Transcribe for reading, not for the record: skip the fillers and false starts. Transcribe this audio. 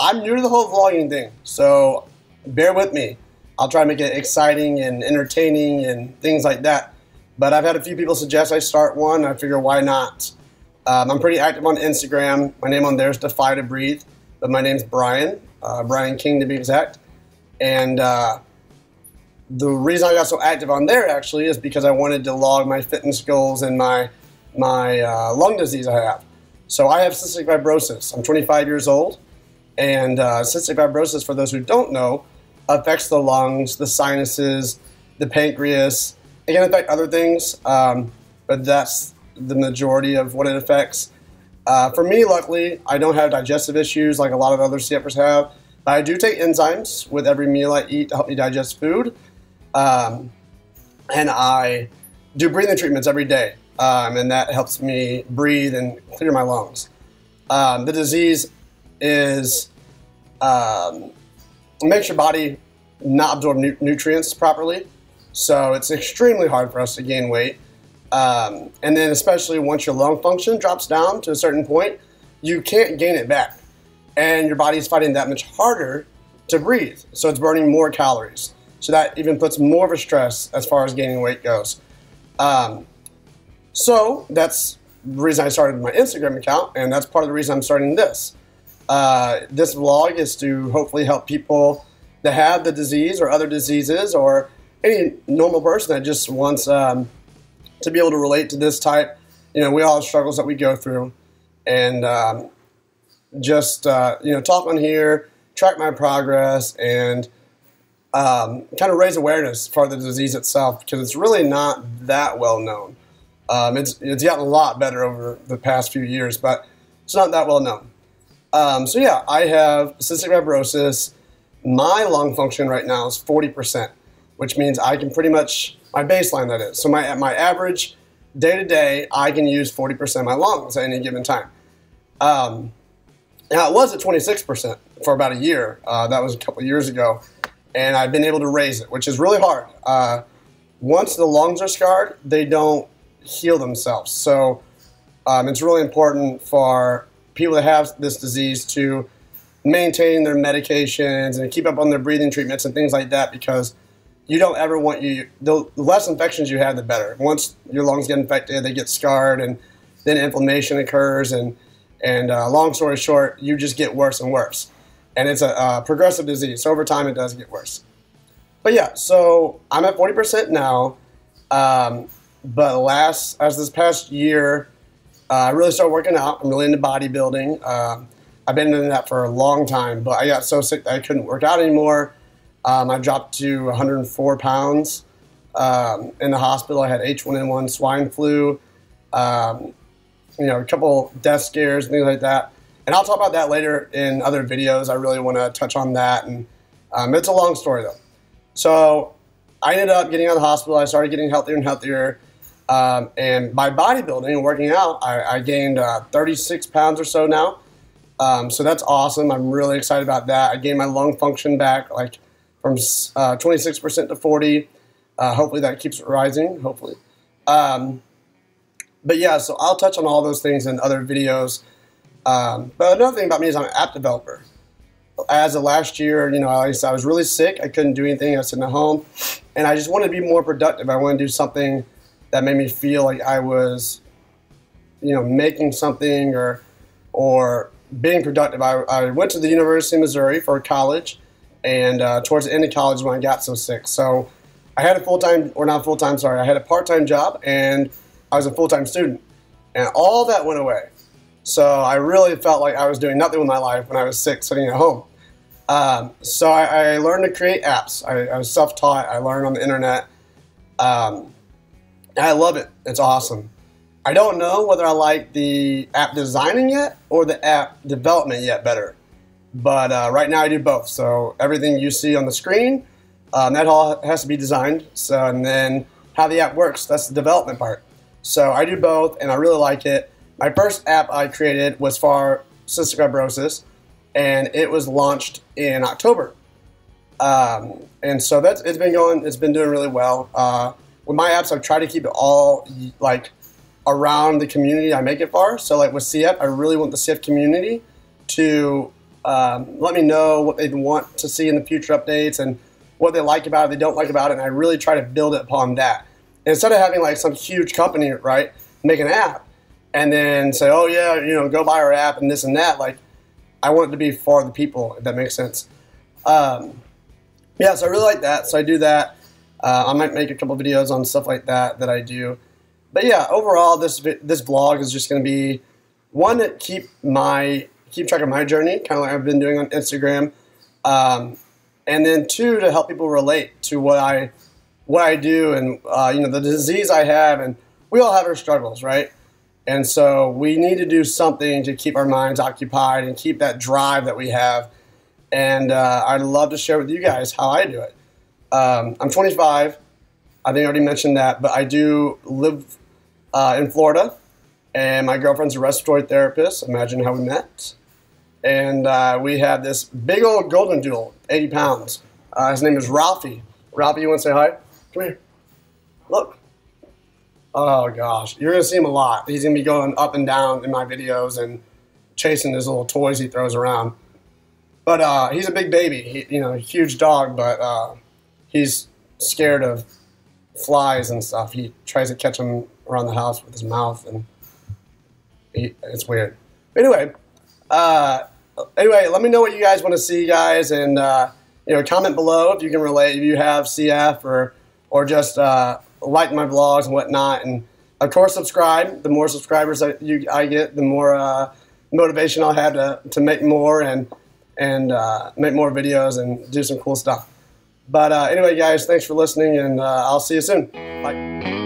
I'm new to the whole vlogging thing, so bear with me. I'll try to make it exciting and entertaining and things like that. But I've had a few people suggest I start one. I figure why not? I'm pretty active on Instagram. My name on there is Defy to Breathe, but my name's Brian, Brian King to be exact. And the reason I got so active on there actually is because I wanted to log my fitness goals and my lung disease I have. So I have cystic fibrosis. I'm 25 years old, and cystic fibrosis, for those who don't know, affects the lungs, the sinuses, the pancreas. It can affect other things, but that's the majority of what it affects. For me, luckily, I don't have digestive issues like a lot of other CFers have, but I do take enzymes with every meal I eat to help me digest food, and I do breathing treatments every day. And that helps me breathe and clear my lungs. The disease is makes your body not absorb nutrients properly, so it's extremely hard for us to gain weight. And then especially once your lung function drops down to a certain point, you can't gain it back, and your body's fighting that much harder to breathe, so it's burning more calories. So that even puts more of a stress as far as gaining weight goes. So that's the reason I started my Instagram account, and that's part of the reason I'm starting this. This vlog is to hopefully help people that have the disease or other diseases, or any normal person that just wants to be able to relate to this type. You know, we all have struggles that we go through, and just talk on here, track my progress, and kind of raise awareness for the disease itself, because it's really not that well known. It's gotten a lot better over the past few years, but it's not that well known. So yeah, I have cystic fibrosis. My lung function right now is 40%, which means I can pretty much, my baseline that is. So my average day to day, I can use 40% of my lungs at any given time. Now it was at 26% for about a year. That was a couple of years ago, and I've been able to raise it, which is really hard. Once the lungs are scarred, they don't heal themselves. So it's really important for people that have this disease to maintain their medications and keep up on their breathing treatments and things like that, because you don't ever want the less infections you have, the better. Once your lungs get infected, they get scarred, and then inflammation occurs, and long story short, you just get worse and worse. And it's a progressive disease, so over time it does get worse. But yeah, so I'm at 40% now. But as this past year, I really started working out. I'm really into bodybuilding. I've been into that for a long time, but I got so sick that I couldn't work out anymore. I dropped to 104 pounds in the hospital. I had H1N1 swine flu, a couple death scares and things like that. And I'll talk about that later in other videos. I really want to touch on that, and it's a long story though. So I ended up getting out of the hospital. I started getting healthier and healthier. And by bodybuilding and working out, I gained 36 pounds or so now. So that's awesome. I'm really excited about that. I gained my lung function back, like from 26% to 40. Hopefully that keeps rising, hopefully. But yeah, so I'll touch on all those things in other videos. But another thing about me is I'm an app developer. As of last year, I was really sick. I couldn't do anything. I was sitting at home, and I just wanted to be more productive. I wanted to do something that made me feel like I was, making something or being productive. I went to the University of Missouri for college, and towards the end of college when I got so sick. So I had I had a part-time job, and I was a full-time student, and all that went away. So I really felt like I was doing nothing with my life when I was sick, sitting at home. So I learned to create apps. I was self-taught. I learned on the internet. And I love it. It's awesome. I don't know whether I like the app designing yet or the app development yet better. But right now I do both. So everything you see on the screen, that all has to be designed. So, and then how the app works, that's the development part. So I do both, and I really like it. My first app I created was for cystic fibrosis, and it was launched in October. And so it's been doing really well. With my apps, I've tried to keep it all like around the community I make it for. So like with CF, I really want the CF community to let me know what they want to see in the future updates and what they like about it, they don't like about it, and I really try to build it upon that. Instead of having like some huge company, right, make an app and then say, oh yeah, you know, go buy our app and this and that, like I want it to be for the people, if that makes sense. Yeah, so I really like that, so I do that. I might make a couple videos on stuff like that I do. But yeah, overall, this vlog is just going to be one to keep track of my journey, kind of like I've been doing on Instagram, and then two, to help people relate to what I do and you know, the disease I have, and we all have our struggles, right? And so we need to do something to keep our minds occupied and keep that drive that we have. And I'd love to share with you guys how I do it. I'm 25. I think I already mentioned that, but I do live in Florida, and my girlfriend's a respiratory therapist. Imagine how we met. And we have this big old golden doodle, 80 pounds. His name is Ralphie. Ralphie, you want to say hi? Come here. Look. Oh, gosh. You're going to see him a lot. He's going to be going up and down in my videos and chasing his little toys he throws around. But he's a big baby. You know, a huge dog, but he's scared of flies and stuff. He tries to catch them around the house with his mouth, and it's weird. But anyway, let me know what you guys want to see, guys, and you know, comment below if you can relate, if you have CF or just like my vlogs and whatnot, and of course subscribe. The more subscribers I get, the more motivation I'll have to make more and make more videos and do some cool stuff. But anyway, guys, thanks for listening, and I'll see you soon. Bye.